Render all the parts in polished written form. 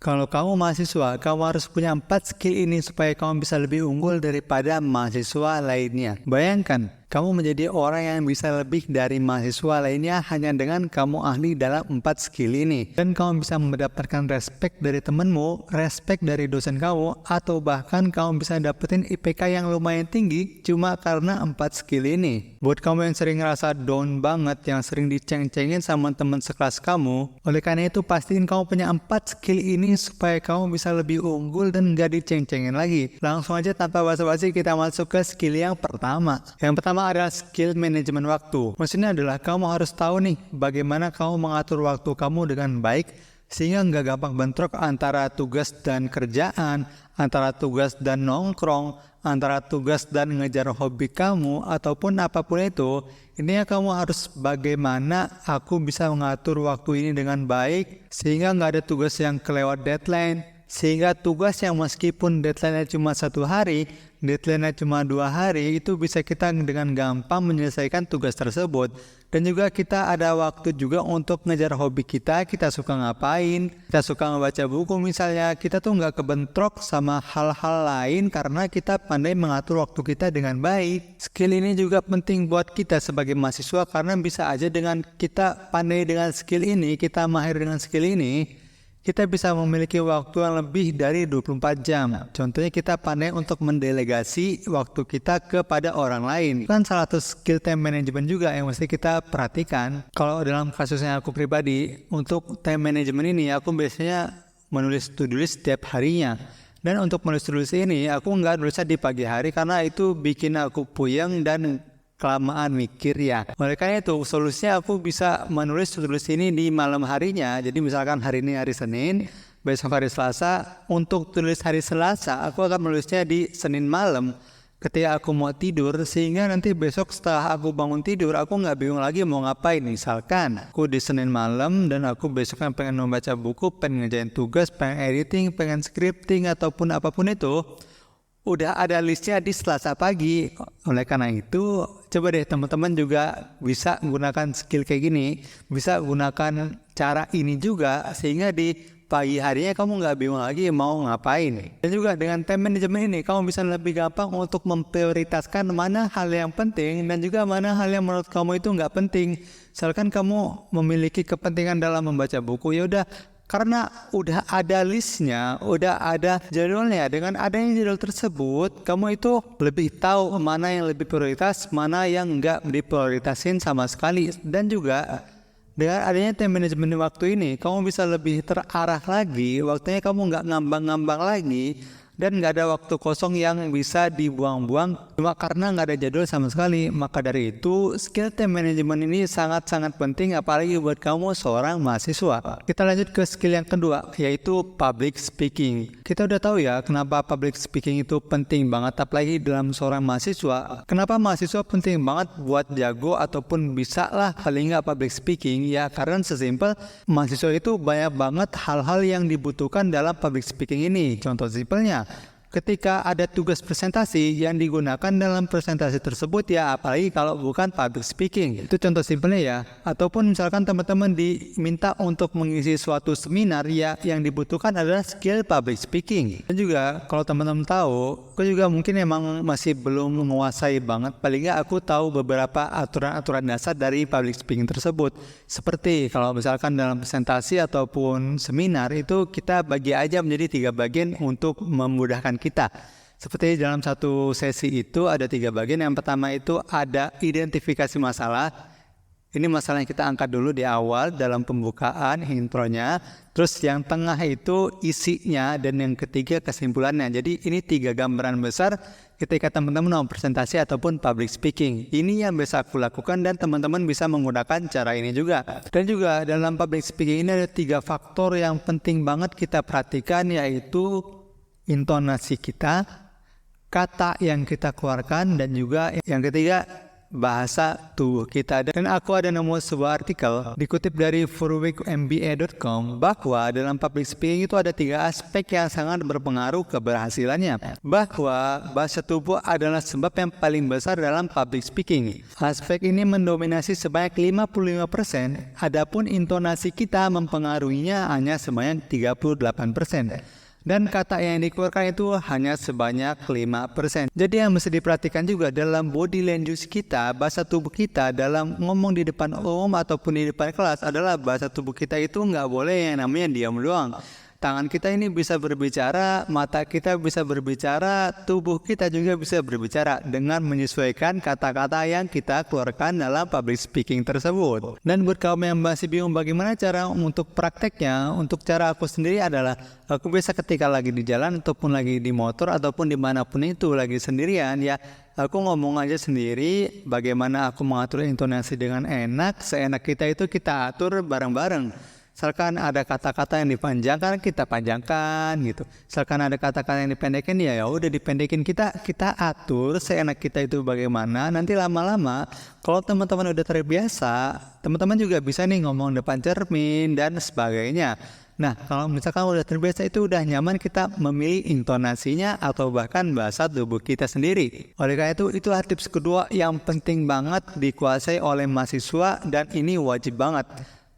Kalau kamu mahasiswa, kamu harus punya 4 skill ini supaya kamu bisa lebih unggul daripada mahasiswa lainnya. Bayangkan, kamu menjadi orang yang bisa lebih dari mahasiswa lainnya hanya dengan kamu ahli dalam 4 skill ini. Dan kamu bisa mendapatkan respect dari temenmu, respect dari dosen kamu, atau bahkan kamu bisa dapetin IPK yang lumayan tinggi cuma karena 4 skill ini. Buat kamu yang sering ngerasa down banget, yang sering diceng-cengin sama teman sekelas kamu, oleh karena itu pastiin kamu punya 4 skill ini supaya kamu bisa lebih unggul dan gak diceng-cengin lagi. Langsung aja tanpa basa-basi kita masuk ke skill yang pertama. Yang pertama adalah skill manajemen waktu. Maksudnya adalah kamu harus tahu nih bagaimana kamu mengatur waktu kamu dengan baik sehingga nggak gampang bentrok antara tugas dan kerjaan, antara tugas dan nongkrong, antara tugas dan ngejar hobi kamu ataupun apapun itu. Intinya kamu harus bagaimana aku bisa mengatur waktu ini dengan baik sehingga nggak ada tugas yang kelewat deadline, sehingga tugas yang meskipun deadline-nya cuma 1 hari, deadline-nya cuma 2 hari, itu bisa kita dengan gampang menyelesaikan tugas tersebut. Dan juga kita ada waktu juga untuk ngejar hobi kita suka ngapain, kita suka membaca buku misalnya, kita tuh nggak kebentrok sama hal-hal lain karena kita pandai mengatur waktu kita dengan baik. Skill ini juga penting buat kita sebagai mahasiswa karena bisa aja dengan kita pandai dengan skill ini, kita mahir dengan skill ini, kita bisa memiliki waktu yang lebih dari 24 jam. Contohnya kita pandai untuk mendelegasi waktu kita kepada orang lain. Kan salah satu skill time management juga yang mesti kita perhatikan. Kalau dalam kasusnya aku pribadi, untuk time management ini aku biasanya menulis to-do list setiap harinya. Dan untuk menulis to-do list ini aku nggak nulisnya di pagi hari karena itu bikin aku puyeng dan kelamaan mikir ya. Oleh karena itu solusinya aku bisa menulis tulis ini di malam harinya. Jadi misalkan hari ini hari Senin, besok hari Selasa, untuk tulis hari Selasa aku akan menulisnya di Senin malam ketika aku mau tidur, sehingga nanti besok setelah aku bangun tidur aku nggak bingung lagi mau ngapain. Misalkan aku di Senin malam dan aku besoknya pengen membaca buku, pengen ngerjain tugas, pengen editing, pengen scripting ataupun apapun itu, udah ada listnya di Selasa pagi. Oleh karena itu coba deh teman-teman juga bisa menggunakan skill kayak gini, bisa gunakan cara ini juga sehingga di pagi harinya kamu nggak bingung lagi mau ngapain. Dan juga dengan time management ini kamu bisa lebih gampang untuk memprioritaskan mana hal yang penting dan juga mana hal yang menurut kamu itu nggak penting. Misalkan kamu memiliki kepentingan dalam membaca buku, ya udah, karena udah ada listnya, udah ada jadwalnya. Dengan adanya jadwal tersebut, kamu itu lebih tahu mana yang lebih prioritas, mana yang enggak diprioritasin sama sekali. Dan juga dengan adanya time management waktu ini, kamu bisa lebih terarah lagi, waktunya kamu nggak ngambang-ngambang lagi, dan nggak ada waktu kosong yang bisa dibuang-buang cuma karena nggak ada jadwal sama sekali. Maka dari itu skill time management ini sangat-sangat penting apalagi buat kamu seorang mahasiswa. Kita lanjut ke skill yang kedua, yaitu public speaking. Kita udah tahu ya kenapa public speaking itu penting banget apalagi dalam seorang mahasiswa. Kenapa mahasiswa penting banget buat jago ataupun bisa lah paling nggak public speaking, ya karena sesimpel mahasiswa itu banyak banget hal-hal yang dibutuhkan dalam public speaking ini. Contoh simpelnya, ketika ada tugas presentasi yang digunakan dalam presentasi tersebut, ya apalagi kalau bukan public speaking. Itu contoh simpelnya ya. Ataupun misalkan teman-teman diminta untuk mengisi suatu seminar, ya yang dibutuhkan adalah skill public speaking. Dan juga kalau teman-teman tahu, aku juga mungkin emang masih belum menguasai banget, paling nggak aku tahu beberapa aturan-aturan dasar dari public speaking tersebut. Seperti kalau misalkan dalam presentasi ataupun seminar itu kita bagi aja menjadi 3 bagian untuk memudahkan kita. Seperti dalam satu sesi itu ada 3 bagian. Yang pertama itu ada identifikasi masalah. Ini masalah yang kita angkat dulu di awal dalam pembukaan intronya. Terus yang tengah itu isinya dan yang ketiga kesimpulannya. Jadi ini 3 gambaran besar ketika teman-teman mau presentasi ataupun public speaking. Ini yang bisa aku lakukan dan teman-teman bisa menggunakan cara ini juga. Dan juga dalam public speaking ini ada 3 faktor yang penting banget kita perhatikan, yaitu intonasi kita, kata yang kita keluarkan, dan juga yang ketiga bahasa tubuh kita. Dan aku ada nemu sebuah artikel dikutip dari furweekmba.com bahwa dalam public speaking itu ada 3 aspek yang sangat berpengaruh keberhasilannya. Bahwa bahasa tubuh adalah sebab yang paling besar dalam public speaking. Aspek ini mendominasi sebanyak 55%, adapun intonasi kita mempengaruhinya hanya sebanyak 38%. Dan kata yang dikeluarkan itu hanya sebanyak 5%. Jadi yang mesti diperhatikan juga dalam body language kita, bahasa tubuh kita dalam ngomong di depan umum ataupun di depan kelas adalah bahasa tubuh kita itu nggak boleh yang namanya diam doang. Tangan kita ini bisa berbicara, mata kita bisa berbicara, tubuh kita juga bisa berbicara dengan menyesuaikan kata-kata yang kita keluarkan dalam public speaking tersebut. Dan buat kamu yang masih bingung bagaimana cara untuk prakteknya, untuk cara aku sendiri adalah aku biasa ketika lagi di jalan ataupun lagi di motor ataupun dimanapun itu lagi sendirian ya, aku ngomong aja sendiri bagaimana aku mengatur intonasi dengan enak, seenak kita itu kita atur bareng-bareng. Misalkan ada kata-kata yang dipanjangkan, kita panjangkan gitu. Misalkan ada kata-kata yang dipendekin, ya udah dipendekin, kita atur seenak kita itu bagaimana. Nanti lama-lama kalau teman-teman udah terbiasa, teman-teman juga bisa nih ngomong depan cermin dan sebagainya. Nah, kalau misalkan udah terbiasa itu udah nyaman, kita memilih intonasinya atau bahkan bahasa tubuh kita sendiri. Oleh karena itulah tips kedua yang penting banget dikuasai oleh mahasiswa dan ini wajib banget.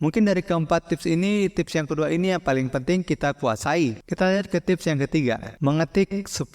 Mungkin dari keempat tips ini, tips yang kedua ini yang paling penting kita kuasai. Kita lihat ke tips yang ketiga, mengetik 10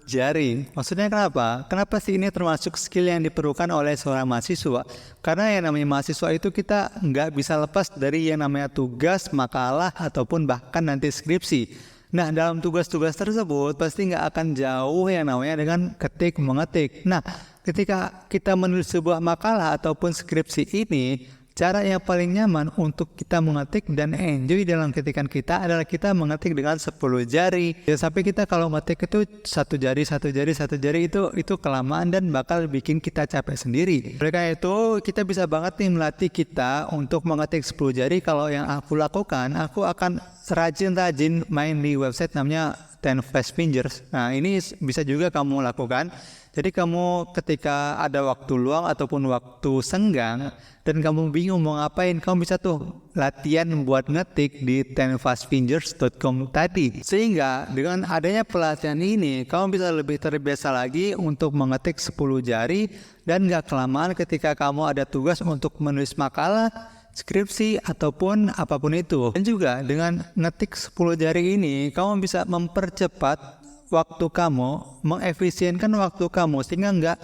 jari. Maksudnya kenapa? Kenapa sih ini termasuk skill yang diperlukan oleh seorang mahasiswa? Karena yang namanya mahasiswa itu kita nggak bisa lepas dari yang namanya tugas, makalah, ataupun bahkan nanti skripsi. Nah, dalam tugas-tugas tersebut pasti nggak akan jauh yang namanya dengan ketik mengetik. Nah, ketika kita menulis sebuah makalah ataupun skripsi ini, cara yang paling nyaman untuk kita mengetik dan enjoy dalam ketikan kita adalah kita mengetik dengan 10 jari. Ya, sampai kita kalau mengetik itu satu jari itu kelamaan dan bakal bikin kita capek sendiri. Oleh karena itu kita bisa banget nih melatih kita untuk mengetik 10 jari. Kalau yang aku lakukan, aku akan rajin-rajin main di website namanya 10 Fast Fingers. Nah, ini bisa juga kamu lakukan. Jadi kamu ketika ada waktu luang ataupun waktu senggang dan kamu bingung mau ngapain, kamu bisa tuh latihan buat ngetik di 10fastfingers.com tadi. Sehingga dengan adanya pelatihan ini, kamu bisa lebih terbiasa lagi untuk mengetik 10 jari dan gak kelamaan ketika kamu ada tugas untuk menulis makalah, skripsi ataupun apapun itu. Dan juga dengan ngetik 10 jari ini, kamu bisa mempercepat waktu kamu, mengefisienkan waktu kamu sehingga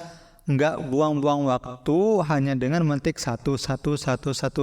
nggak buang-buang waktu hanya dengan mentik satu.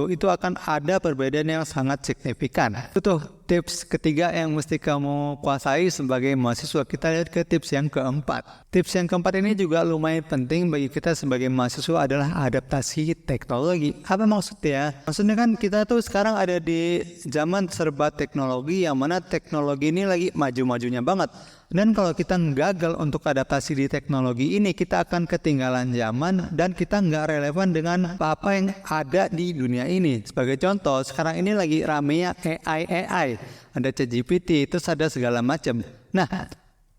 Itu akan ada perbedaan yang sangat signifikan. Itu tips ketiga yang mesti kamu kuasai sebagai mahasiswa. Kita lihat ke tips yang keempat. Tips yang keempat ini juga lumayan penting bagi kita sebagai mahasiswa adalah adaptasi teknologi. Apa maksudnya? Maksudnya kan kita tuh sekarang ada di zaman serba teknologi yang mana teknologi ini lagi maju-majunya banget. Dan kalau kita gagal untuk adaptasi di teknologi ini, kita akan ketinggalan zaman dan kita nggak relevan dengan apa yang ada di dunia ini. Sebagai contoh, sekarang ini lagi ramenya AI. Ada ChatGPT, terus ada segala macam. Nah,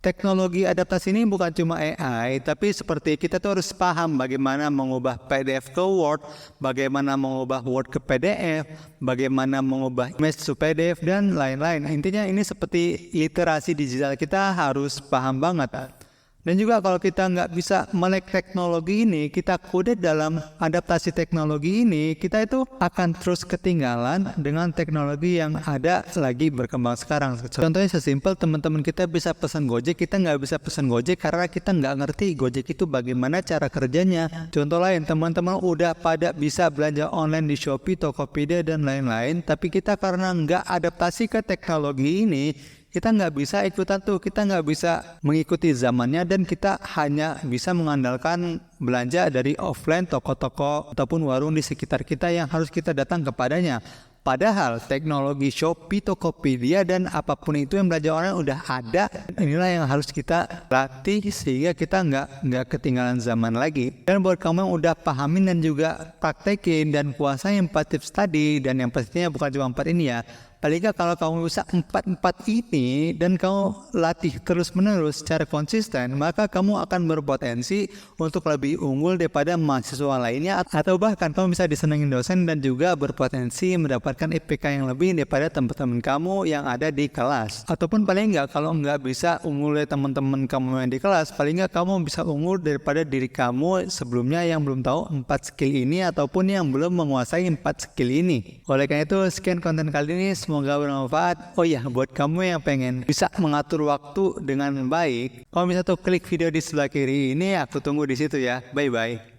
teknologi adaptasi ini bukan cuma AI, tapi seperti kita tuh harus paham bagaimana mengubah PDF ke Word, bagaimana mengubah Word ke PDF, bagaimana mengubah image ke PDF, dan lain-lain. Intinya ini seperti literasi digital, kita harus paham banget. Dan juga kalau kita nggak bisa melek teknologi ini, kita kudet dalam adaptasi teknologi ini, kita itu akan terus ketinggalan dengan teknologi yang ada lagi berkembang sekarang. Contohnya sesimpel teman-teman kita bisa pesan Gojek, kita nggak bisa pesan Gojek karena kita nggak ngerti Gojek itu bagaimana cara kerjanya. Contoh lain, teman-teman udah pada bisa belanja online di Shopee, Tokopedia, dan lain-lain, tapi kita karena nggak adaptasi ke teknologi ini, kita nggak bisa ikutan tuh, kita nggak bisa mengikuti zamannya dan kita hanya bisa mengandalkan belanja dari offline toko-toko ataupun warung di sekitar kita yang harus kita datang kepadanya. Padahal teknologi Shopee, Tokopedia, dan apapun itu yang belanja online udah ada. Inilah yang harus kita latih sehingga kita nggak ketinggalan zaman lagi. Dan buat kamu yang udah pahamin dan juga praktekin dan kuasain 4 tips tadi, dan yang pastinya bukan cuma 4 ini ya, Paling nggak kalau kamu bisa 4 ini dan kamu latih terus-menerus secara konsisten, maka kamu akan berpotensi untuk lebih unggul daripada mahasiswa lainnya, atau bahkan kamu bisa disenangin dosen dan juga berpotensi mendapatkan IPK yang lebih daripada teman-teman kamu yang ada di kelas. Ataupun paling nggak kalau nggak bisa unggul dari teman-teman kamu yang di kelas, paling nggak kamu bisa unggul daripada diri kamu sebelumnya yang belum tahu 4 skill ini ataupun yang belum menguasai 4 skill ini. Oleh karena itu, sekian konten kali ini, semoga bermanfaat. Oh ya, buat kamu yang pengen bisa mengatur waktu dengan baik, kamu bisa tuh klik video di sebelah kiri ini, aku tunggu di situ ya. Bye bye.